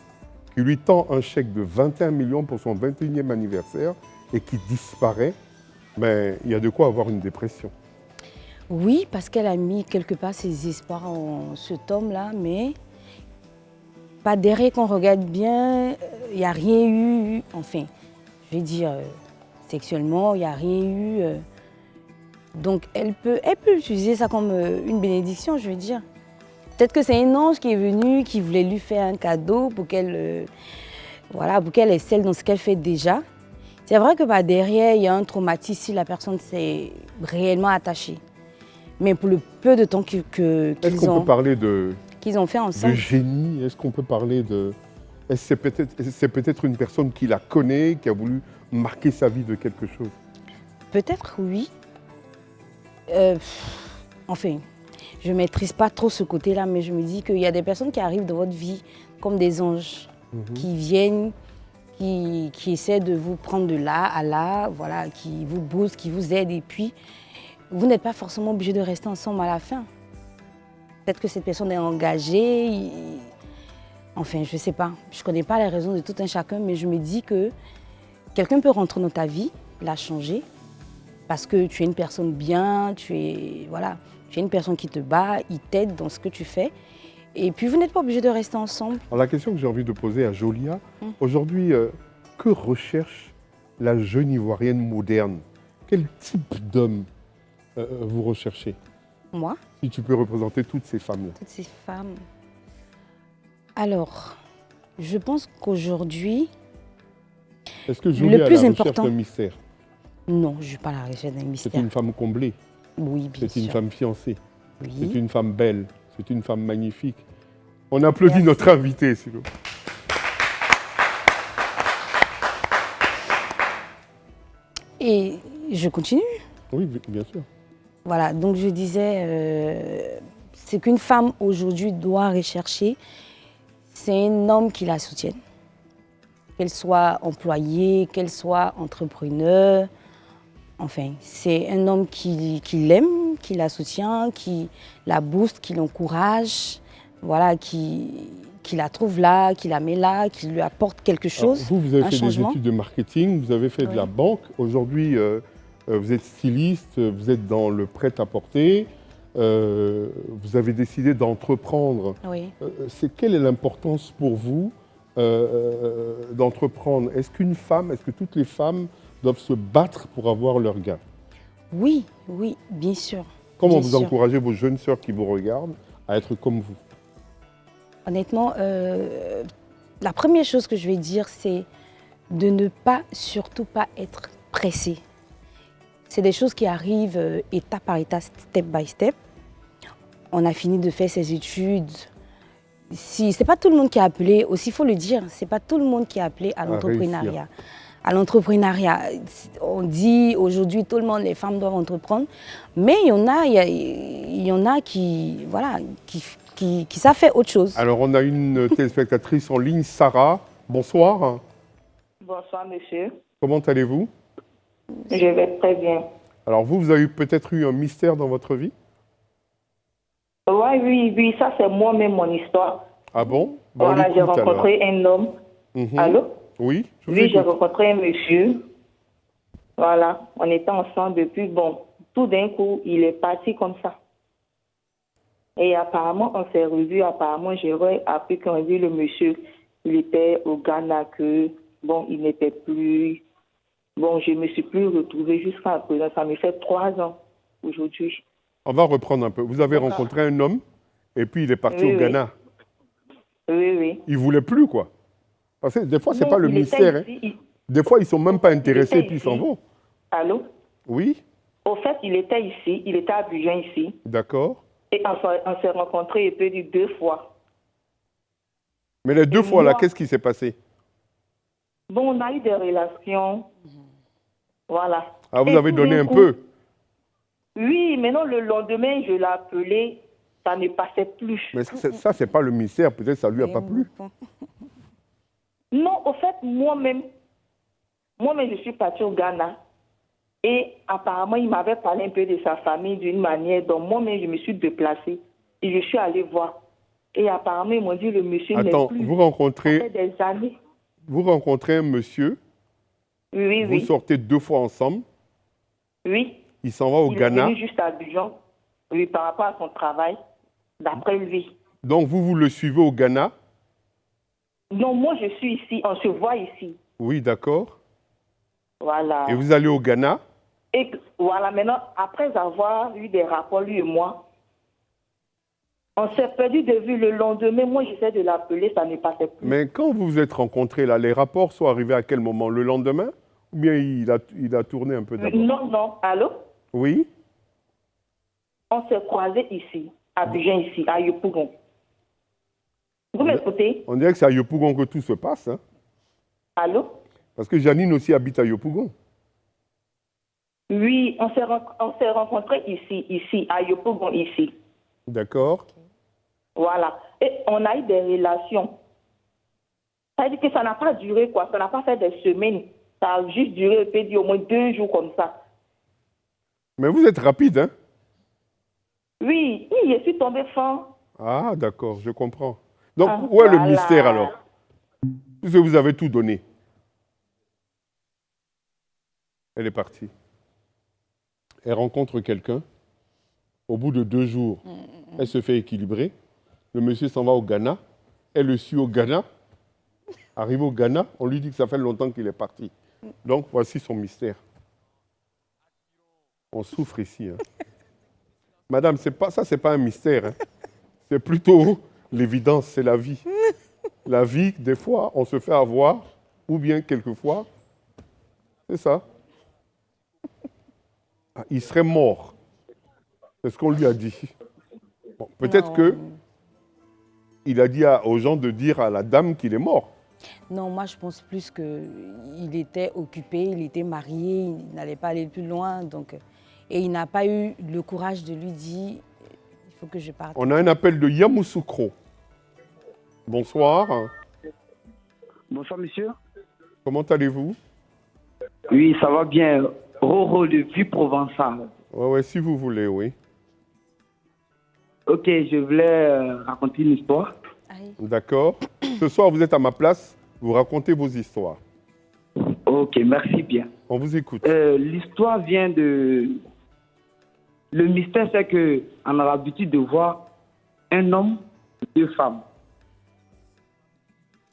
qui lui tend un chèque de 21 millions pour son 21e anniversaire et qui disparaît, mais il y a de quoi avoir une dépression. Oui, parce qu'elle a mis quelque part ses espoirs en cet homme-là, mais pas derrière qu'on regarde bien, il n'y a rien eu, enfin, je vais dire sexuellement, il n'y a rien eu. Donc elle peut utiliser ça comme une bénédiction, je veux dire. Peut-être que c'est un ange qui est venu, qui voulait lui faire un cadeau pour qu'elle pour qu'elle excelle dans ce qu'elle fait déjà. C'est vrai que derrière, il y a un traumatisme si la personne s'est réellement attachée. Mais pour le peu de temps qu'ils Est-ce qu'on peut parler qu'ils ont fait ensemble. de génie? Est-ce qu'on peut parler de... Est-ce que c'est peut-être une personne qui la connaît, qui a voulu marquer sa vie de quelque chose? Peut-être oui. Enfin, je ne maîtrise pas trop ce côté-là, mais je me dis qu'il y a des personnes qui arrivent dans votre vie comme des anges, qui viennent, qui essaient de vous prendre de là à là, voilà, qui vous boostent, qui vous aident, et puis vous n'êtes pas forcément obligé de rester ensemble à la fin. Peut-être que cette personne est engagée, enfin, je ne sais pas. Je ne connais pas les raisons de tout un chacun, mais je me dis que quelqu'un peut rentrer dans ta vie, la changer, parce que tu es une personne bien, tu es une personne qui te bat, il t'aide dans ce que tu fais. Et puis vous n'êtes pas obligé de rester ensemble. Alors, la question que j'ai envie de poser à Jolia, aujourd'hui, que recherche la jeune Ivoirienne moderne? Quel type d'homme vous recherchez? Moi, Si tu peux représenter toutes ces femmes-là. toutes ces femmes. Alors, je pense qu'aujourd'hui, Est-ce que Jolia Le est à plus la recherche important. d'un mystère? non, je ne suis pas la recherche d'un C'est mystère. une femme comblée, Oui, bien c'est une sûr. femme fiancée, Oui. c'est une femme belle, c'est une femme magnifique. On applaudit Merci. notre invité, s'il vous plaît. Et je continue. Oui, bien sûr. Voilà, donc je disais, ce qu'une femme aujourd'hui doit rechercher, c'est un homme qui la soutienne. Qu'elle soit employée, qu'elle soit entrepreneur. Enfin, c'est un homme qui l'aime, qui la soutient, qui la booste, qui l'encourage, voilà, qui la trouve là, qui la met là, qui lui apporte quelque chose. Alors, vous avez un fait changement. des études de marketing, vous avez fait de la banque. Aujourd'hui, vous êtes styliste, vous êtes dans le prêt-à-porter. Vous avez décidé d'entreprendre. Oui. Quelle est l'importance pour vous d'entreprendre? Est-ce que toutes les femmes doivent se battre pour avoir leur gain? Oui, oui, bien sûr. Comment bien vous sûr. encouragez vos jeunes sœurs qui vous regardent à être comme vous? Honnêtement, la première chose que je vais dire, c'est de ne pas, surtout pas être pressé. C'est des choses qui arrivent étape par étape, step by step. On a fini de faire ses études. Si, c'est pas tout le monde qui est appelé, aussi il faut le dire, c'est pas tout le monde qui est appelé à l'entrepreneuriat. À l'entrepreneuriat, on dit aujourd'hui tout le monde, les femmes doivent entreprendre, mais il y en a qui, voilà, qui savent faire autre chose. Alors on a une téléspectatrice en ligne, Sarah. Bonsoir. Bonsoir, monsieur. Comment allez-vous? Je vais très bien. Alors vous avez peut-être eu un mystère dans votre vie? Oui, ça c'est moi-même mon histoire. Ah bon? Voilà, j'ai rencontré un homme. Allô? Oui, je vous Oui, j'ai écoute. rencontré un monsieur. Voilà, on était ensemble depuis, bon, tout d'un coup, il est parti comme ça. Et apparemment, on s'est revus, apparemment, j'ai appris qu'on dit le monsieur, il était au Ghana, que, bon, il n'était plus. Bon, je ne me suis plus retrouvée jusqu'à présent. Ça me fait 3 ans aujourd'hui. On va reprendre un peu. Vous avez rencontré un homme et puis il est parti Oui, au Ghana. Oui. Il ne voulait plus, quoi. Parce que des fois, ce n'est Non, pas le il était mystère. ici, Hein. Des fois, ils ne sont même pas intéressés et puis ils ici. s'en vont. Allô? Oui, Au fait, il était ici, il était à Abidjan ici. d'accord. Et on s'est rencontrés, il peut dire 2 fois. Mais les 2 Et fois, là, moi- qu'est-ce qui s'est passé? Bon, on a eu des relations. Voilà. Ah, vous Et avez tout donné d'un un coup- peu. Oui, mais non, le lendemain, je l'ai appelé, ça ne passait plus. Mais ça c'est pas le mystère. Peut-être ça lui a pas plu. Non, au fait, moi-même, je suis partie au Ghana. Et apparemment, il m'avait parlé un peu de sa famille d'une manière dont moi-même, je me suis déplacée. Et je suis allée voir. Et apparemment, ils m'ont dit, le monsieur n'est Attends, plus. vous Ça rencontrez fait des années. un monsieur, Oui, vous sortez 2 fois ensemble, Oui. il s'en va au Il Ghana, est venu juste à Abidjan. Oui, par rapport à son travail, d'après lui. donc vous le suivez au Ghana. Non, moi, je suis ici. On se voit ici. Oui, d'accord. Voilà. Et vous allez au Ghana. Et voilà, maintenant, après avoir eu des rapports, lui et moi, on s'est perdu de vue le lendemain. Moi, j'essaie de l'appeler, ça ne passait plus. Mais quand vous vous êtes rencontrés, là, les rapports sont arrivés à quel moment? Le lendemain? Ou bien il a tourné un peu d'abord? Non. Allô? Oui. On s'est croisés ici, à Abidjan, ici, à Yopougon. Vous m'écoutez? On dirait que c'est à Yopougon que tout se passe. Hein? Allô? Parce que Janine aussi habite à Yopougon. Oui, on s'est rencontrés ici, à Yopougon, ici. D'accord. Voilà. Et on a eu des relations. Ça veut dire que ça n'a pas duré, quoi. Ça n'a pas fait des semaines. Ça a juste duré, peut dire, au moins 2 jours comme ça. Mais vous êtes rapide, hein? Oui, je suis tombée fan. Ah, d'accord, je comprends. Donc, Ah, où est le voilà. mystère alors? Puisque vous avez tout donné. Elle est partie. Elle rencontre quelqu'un. Au bout de 2 jours, elle se fait équilibrer. Le monsieur s'en va au Ghana. Elle le suit au Ghana. Arrive au Ghana, on lui dit que ça fait longtemps qu'il est parti. Donc, voici son mystère. On souffre ici. Hein. Madame, c'est pas un mystère. Hein. C'est plutôt l'évidence, c'est la vie. La vie, des fois, on se fait avoir, ou bien quelquefois, c'est ça. Ah, il serait mort. C'est ce qu'on lui a dit. Bon, peut-être qu'il a dit aux gens de dire à la dame qu'il est mort. Non, moi je pense plus qu'il était occupé, il était marié, il n'allait pas aller plus loin. Donc, et il n'a pas eu le courage de lui dire, il faut que je parte. On a un appel de Yamoussoukro. Bonsoir. Bonsoir, monsieur. Comment allez-vous? Oui, ça va bien. Roro, le Puy provençal. Ouais, si vous voulez, oui. Ok, je voulais raconter une histoire. D'accord. Ce soir, vous êtes à ma place, vous racontez vos histoires. Ok, merci bien. On vous écoute. L'histoire vient de... Le mystère, c'est qu'on a l'habitude de voir un homme et deux femmes.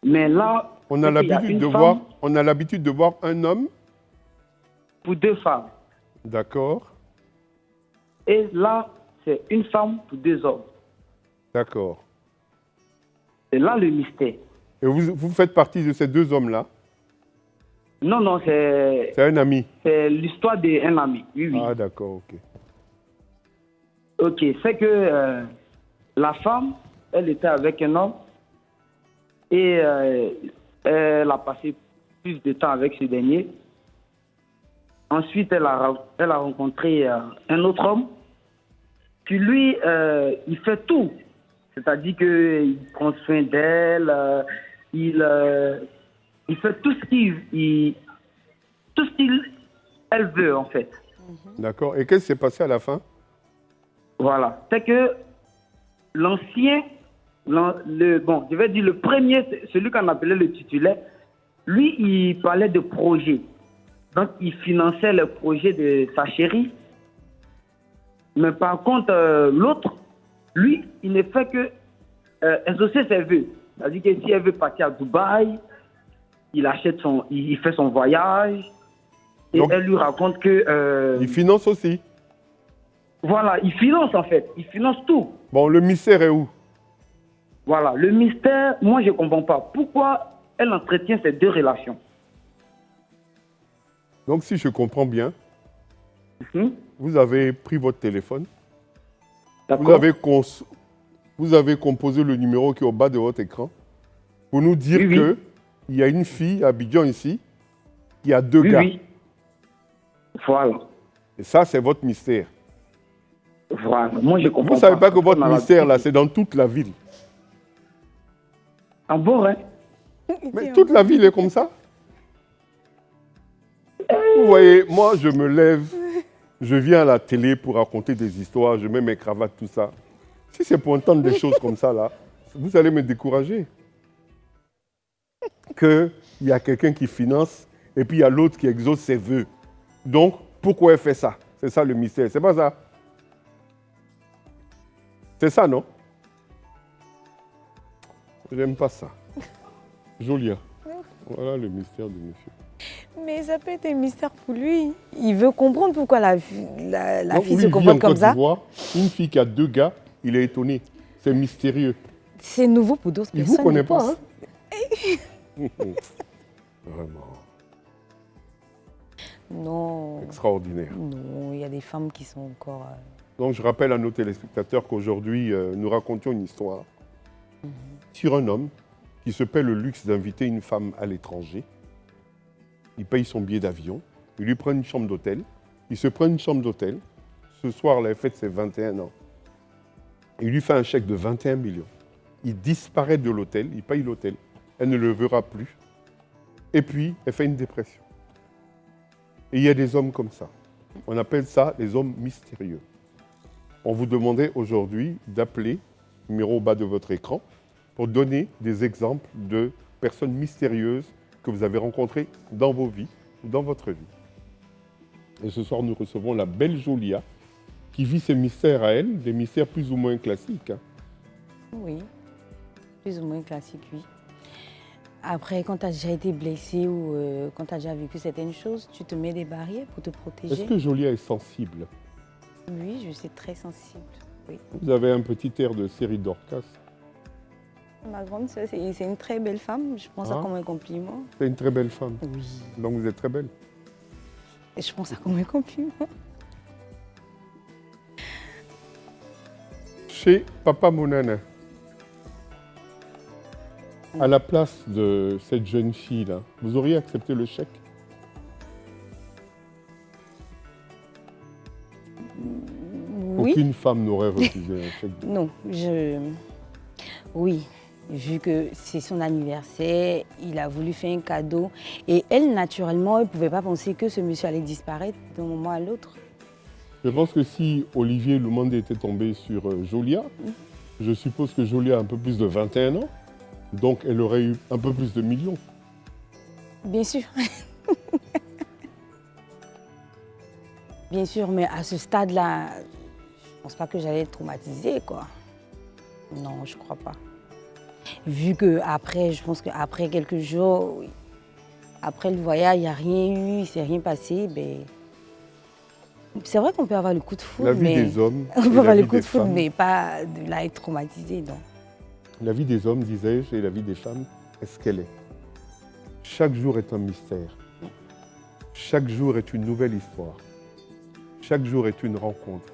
Mais là, On a l'habitude de voir un homme pour deux femmes. D'accord. Et là, c'est une femme pour deux hommes. D'accord. C'est là le mystère. Et vous faites partie de ces deux hommes-là? Non, non, c'est... C'est un ami? C'est l'histoire d'un ami, oui, oui. Ah, d'accord, ok. Ok, c'est que la femme, elle était avec un homme et elle a passé plus de temps avec ce dernier. Ensuite, elle a rencontré un autre homme qui, lui, il fait tout. C'est-à-dire qu'il prend soin d'elle, il fait tout ce qu'elle veut, en fait. D'accord. Et qu'est-ce qui s'est passé à la fin? Voilà. C'est que l'ancien, je vais dire le premier, celui qu'on appelait le titulaire, lui, il parlait de projet. Donc, il finançait le projet de sa chérie. Mais par contre, l'autre, lui, il ne fait que exaucer ses vœux. C'est-à-dire que si elle veut partir à Dubaï, il fait son voyage. Et donc, elle lui raconte que... il finance aussi? Voilà, il finance en fait. Il finance tout. Bon, le mystère est où? Voilà, le mystère, moi je ne comprends pas. Pourquoi elle entretient ces deux relations? Donc, si je comprends bien, vous avez pris votre téléphone, vous avez composé le numéro qui est au bas de votre écran pour nous dire qu'il y a une fille à Abidjan ici qui a deux gars. Oui. Voilà. Et ça, c'est votre mystère. Voilà, moi je comprends pas. Vous ne savez pas que votre mystère, là, c'est dans toute la ville. Ah bon, hein? Mais toute la ville est comme ça. Vous voyez, moi, je me lève, je viens à la télé pour raconter des histoires, je mets mes cravates, tout ça. Si c'est pour entendre des choses comme ça, là, vous allez me décourager. Qu'il y a quelqu'un qui finance et puis il y a l'autre qui exauce ses vœux. Donc, pourquoi elle fait ça? C'est ça le mystère, c'est pas ça? C'est ça, non? J'aime pas ça. Jolia, voilà le mystère du monsieur. Mais ça peut être un mystère pour lui. Il veut comprendre pourquoi la fille se comporte comporte comme ça. Une fille qui a deux gars, il est étonné. C'est mystérieux. C'est nouveau pour d'autres personnes. Il ne vous connaît pas, hein? Vraiment. Non. Extraordinaire. Non, il y a des femmes qui sont encore... Donc je rappelle à nos téléspectateurs qu'aujourd'hui, nous racontions une histoire sur un homme qui se paie le luxe d'inviter une femme à l'étranger. Il paye son billet d'avion, il lui prend une chambre d'hôtel, il se prend une chambre d'hôtel. Ce soir-là, elle fête ses 21 ans. Il lui fait un chèque de 21 millions. Il disparaît de l'hôtel, il paye l'hôtel. Elle ne le verra plus. Et puis, elle fait une dépression. Et il y a des hommes comme ça. On appelle ça les hommes mystérieux. On vous demandait aujourd'hui d'appeler, numéro au bas de votre écran, pour donner des exemples de personnes mystérieuses que vous avez rencontrées dans vos vies ou dans votre vie. Et ce soir, nous recevons la belle Jolia qui vit ses mystères à elle, des mystères plus ou moins classiques. Hein. Oui, plus ou moins classiques, oui. Après, quand tu as déjà été blessé ou quand tu as déjà vécu certaines choses, tu te mets des barrières pour te protéger. Est-ce que Jolia est sensible? Oui, je suis très sensible. Oui. Vous avez un petit air de série Dorcas. Ma grande sœur, c'est une très belle femme. Je prends ça comme un compliment. C'est une très belle femme. Oui. Donc vous êtes très belle. Et je prends ça comme un compliment. Chez Papa Mounana, à la place de cette jeune fille-là, vous auriez accepté le chèque? Oui. Aucune femme n'aurait refusé un chèque. Non, Oui. Vu que c'est son anniversaire, il a voulu faire un cadeau. Et elle, naturellement, elle ne pouvait pas penser que ce monsieur allait disparaître d'un moment à l'autre. Je pense que si Olivier Lumande était tombé sur Jolia, je suppose que Jolia a un peu plus de 21 ans, donc elle aurait eu un peu plus de millions. Bien sûr. Bien sûr, mais à ce stade-là, je ne pense pas que j'allais être traumatisée, quoi. Non, je ne crois pas. Vu que après, je pense qu'après quelques jours, après le voyage, il n'y a rien eu, il ne s'est rien passé, ben... C'est vrai qu'on peut avoir le coup de foudre, La vie des hommes. on peut avoir le coup de foudre, mais pas de là être traumatisé, non. La vie des hommes, disais-je, et la vie des femmes, est-ce qu'elle est? Chaque jour est un mystère. Chaque jour est une nouvelle histoire. Chaque jour est une rencontre.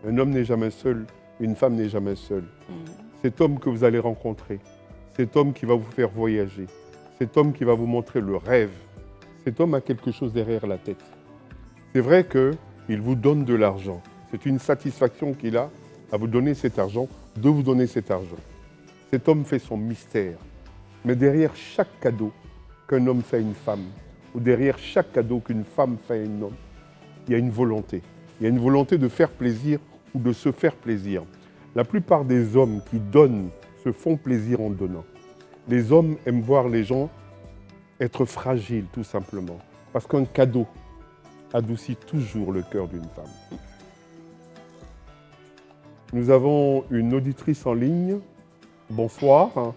Un homme n'est jamais seul, une femme n'est jamais seule. Cet homme que vous allez rencontrer, cet homme qui va vous faire voyager, cet homme qui va vous montrer le rêve, cet homme a quelque chose derrière la tête. C'est vrai qu'il vous donne de l'argent. C'est une satisfaction qu'il a à vous donner cet argent, de vous donner cet argent. Cet homme fait son mystère. Mais derrière chaque cadeau qu'un homme fait à une femme, ou derrière chaque cadeau qu'une femme fait à un homme, il y a une volonté. Il y a une volonté de faire plaisir ou de se faire plaisir. La plupart des hommes qui donnent se font plaisir en donnant. Les hommes aiment voir les gens être fragiles, tout simplement. Parce qu'un cadeau adoucit toujours le cœur d'une femme. Nous avons une auditrice en ligne. Bonsoir.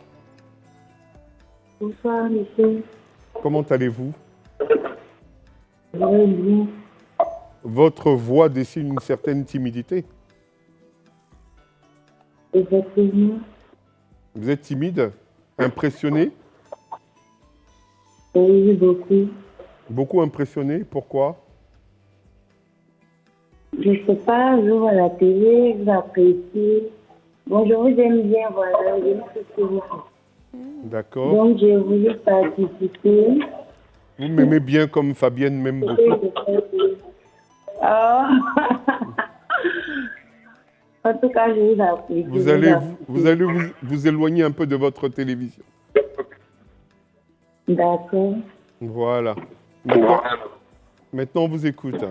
Bonsoir, monsieur. Comment allez-vous? Bien. Votre voix dessine une certaine timidité. Effectivement. Vous êtes timide? Impressionné? Oui, beaucoup. Beaucoup impressionné? Pourquoi? Je ne sais pas, je vois la télé, j'apprécie. Bon, je vous aime bien, voilà, j'aime tout ce que vous faites. D'accord. Donc, j'ai voulu participer. Vous m'aimez bien comme Fabienne m'aime beaucoup. Ah. En tout cas, je vous apprécie. Vous allez vous éloigner un peu de votre télévision. D'accord. Voilà. Maintenant, on vous écoute.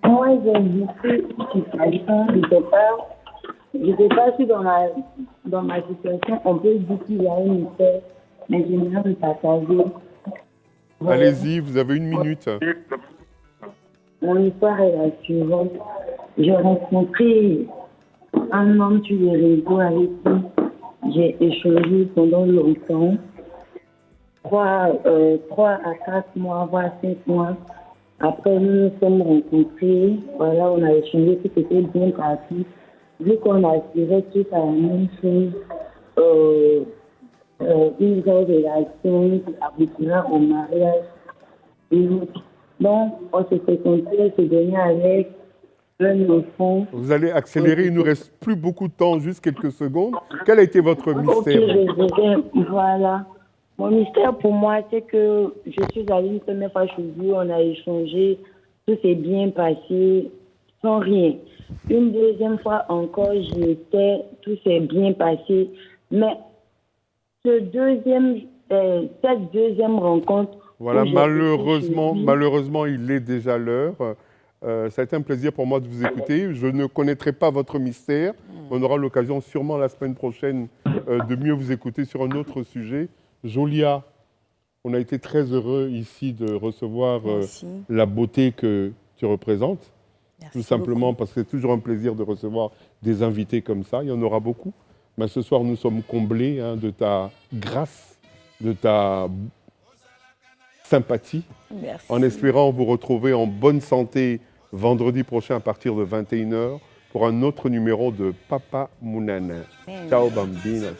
Moi, j'ai vécu une situation, je ne sais pas si dans ma situation, on peut dire qu'il y a une histoire, mais j'aimerais le partager. Allez-y, vous avez 1 minute. Mon histoire est la suivante. J'ai rencontré un homme sur les réseaux avec qui j'ai échangé pendant longtemps. 3 à 4 mois, voire 5 mois. Après, nous nous sommes rencontrés. Voilà, on a échangé, tout était bien parti. Vu qu'on aspirait tous à la même chose, une vraie relation qui aboutira au mariage. Donc, on s'est fréquenté, on s'est donné avec un enfant. Vous allez accélérer, il ne nous reste plus beaucoup de temps, juste quelques secondes. Quel a été votre mystère? Ok, je disais, voilà. Mon mystère pour moi, c'est que je suis allée une première fois chez lui, on a échangé, tout s'est bien passé, sans rien. Une deuxième fois encore, j'y étais, tout s'est bien passé. Mais cette deuxième rencontre... Voilà, malheureusement, il est déjà l'heure. Ça a été un plaisir pour moi de vous écouter. Je ne connaîtrai pas votre mystère. On aura l'occasion sûrement la semaine prochaine de mieux vous écouter sur un autre sujet. Jolia, on a été très heureux ici de recevoir la beauté que tu représentes. Merci tout simplement beaucoup. parce que c'est toujours un plaisir de recevoir des invités comme ça. Il y en aura beaucoup. Mais ce soir, nous sommes comblés de ta grâce, de ta sympathie, Merci. en espérant vous retrouver en bonne santé vendredi prochain à partir de 21h pour un autre numéro de Papa Mounana. Ciao bambinos.